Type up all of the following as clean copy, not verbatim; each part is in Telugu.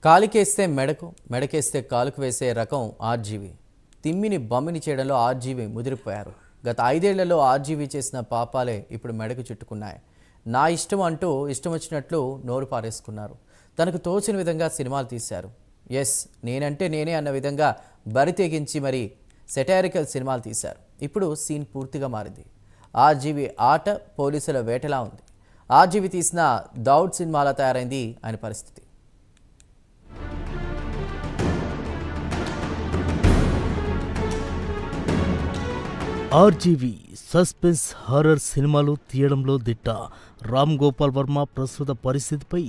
కాలికేస్తే మెడకు మెడకేస్తే కాలుకు వేసే రకం ఆర్జీవి. తిమ్మిని బమ్మిని చేయడంలో ఆర్జీవి ముదిరిపోయారు. గత 5 ఏళ్లలో ఆర్జీవి చేసిన పాపాలే ఇప్పుడు మెడకు చుట్టుకున్నాయి. నా ఇష్టం అంటూ ఇష్టం వచ్చినట్లు నోరు పారేసుకున్నారు. తనకు తోచిన విధంగా సినిమాలు తీశారు. ఎస్ నేనంటే నేనే అన్న విధంగా బరి తెగించి మరి సెటారికల్ సినిమాలు తీశారు. ఇప్పుడు సీన్ పూర్తిగా మారింది. ఆర్జీవి ఆట పోలీసుల వేటలా ఉంది. ఆర్జీవి తీసిన దౌడ్ సినిమాలా తయారైంది ఆయన పరిస్థితి. ఆర్జీవి సస్పెన్స్ హారర్ సినిమాలు తీయడంలో దిట్ట. రామ్ గోపాల్ వర్మ ప్రస్తుత పరిస్థితిపై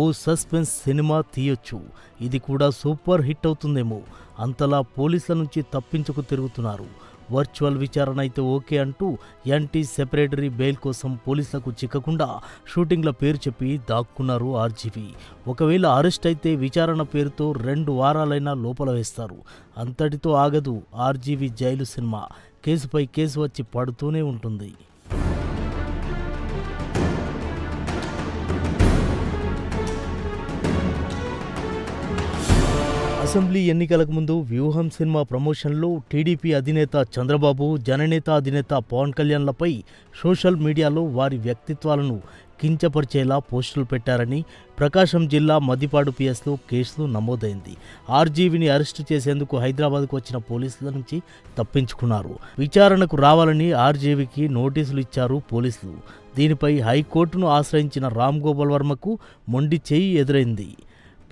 ఓ సస్పెన్స్ సినిమా తీయొచ్చు, ఇది కూడా సూపర్ హిట్ అవుతుందేమో అంతలా పోలీసుల నుంచి తప్పించుకు తిరుగుతున్నారు. వర్చువల్ విచారణ అయితే ఓకే అంటూ యాంటీ సెపరేటరీ బెయిల్ కోసం పోలీసులకు చిక్కకుండా షూటింగ్ల పేరు చెప్పి దాక్కున్నారు ఆర్జీవి. ఒకవేళ అరెస్ట్ అయితే విచారణ పేరుతో 2 వారాలైనా లోపల వేస్తారు. అంతటితో ఆగదు ఆర్జీవి జైలు సినిమా. కేసుపై కేసు వచ్చి పడుతూనే ఉంటుంది. అసెంబ్లీ ఎన్నికలకు ముందు వ్యూహం సినిమా ప్రమోషన్లో టీడీపీ అధినేత చంద్రబాబు, జననేత అధినేత పవన్ కళ్యాణ్లపై సోషల్ మీడియాలో వారి వ్యక్తిత్వాలను కించపరిచేలా పోస్టులు పెట్టారని ప్రకాశం జిల్లా మద్దిపాడు పిఎస్లో కేసులు నమోదైంది. ఆర్జీవిని అరెస్టు చేసేందుకు హైదరాబాద్కు వచ్చిన పోలీసుల నుంచి తప్పించుకున్నారు. విచారణకు రావాలని ఆర్జీవికి నోటీసులు ఇచ్చారు పోలీసులు. దీనిపై హైకోర్టును ఆశ్రయించిన రామ్ గోపాల్ వర్మకు మొండి చేయి ఎదురైంది.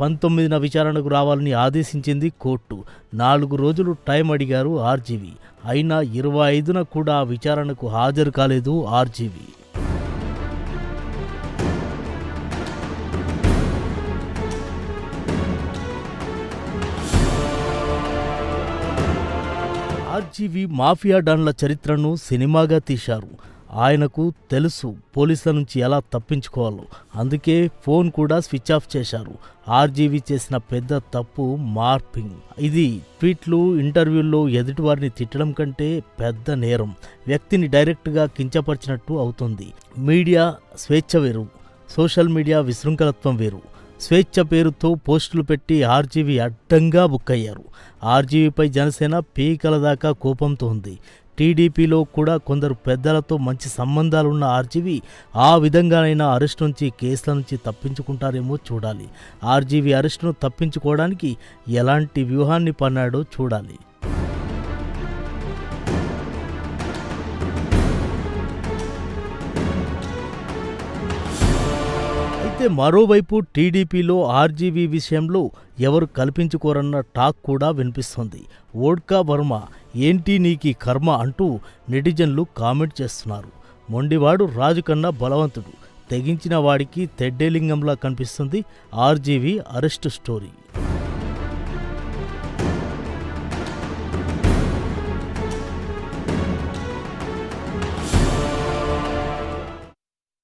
19న విచారణకు రావాలని ఆదేశించింది కోర్టు. 4 రోజులు టైం అడిగారు ఆర్జీవి. అయినా 25న కూడా విచారణకు హాజరు కాలేదు ఆర్జీవి. ఆర్జీవి మాఫియా డాన్ల చరిత్రను సినిమాగా తీశారు. ఆయనకు తెలుసు పోలీసుల నుంచి ఎలా తప్పించుకోవాలో, అందుకే ఫోన్ కూడా స్విచ్ ఆఫ్ చేశారు. ఆర్జీవి చేసిన పెద్ద తప్పు మార్పింగ్. ఇది ట్వీట్లు, ఇంటర్వ్యూల్లో ఎదుటివారిని తిట్టడం కంటే పెద్ద నేరం. వ్యక్తిని డైరెక్ట్గా కించపరిచినట్టు అవుతుంది. మీడియా స్వేచ్ఛ వేరు, సోషల్ మీడియా విశృంఖలత్వం వేరు. స్వేచ్ఛ పేరుతో పోస్టులు పెట్టి ఆర్జీవి అడ్డంగా బుక్ అయ్యారు. ఆర్జీవిపై జనసేన పీకల దాకా కోపంతో ఉంది. టీడీపీలో కూడా కొందరు పెద్దలతో మంచి సంబంధాలున్న ఆర్జీవి ఆ విధంగానైనా అరెస్ట్ నుంచి, కేసుల నుంచి తప్పించుకుంటారేమో చూడాలి. ఆర్జీవి అరెస్టును తప్పించుకోవడానికి ఎలాంటి వ్యూహాన్ని పన్నాడో చూడాలి. అయితే మరోవైపు టీడీపీలో ఆర్జీవి విషయంలో ఎవరు కల్పించుకోరన్న టాక్ కూడా వినిపిస్తోంది. వోడ్కా వర్మ ఏంటి నీకీ కర్మ అంటూ నెటిజన్లు కామెంట్ చేస్తున్నారు. మొండివాడు రాజు కన్నా బలవంతుడు, తెగించిన వాడికి తెడ్డేలింగంలా కనిపిస్తుంది ఆర్జీవి అరెస్టు స్టోరీ.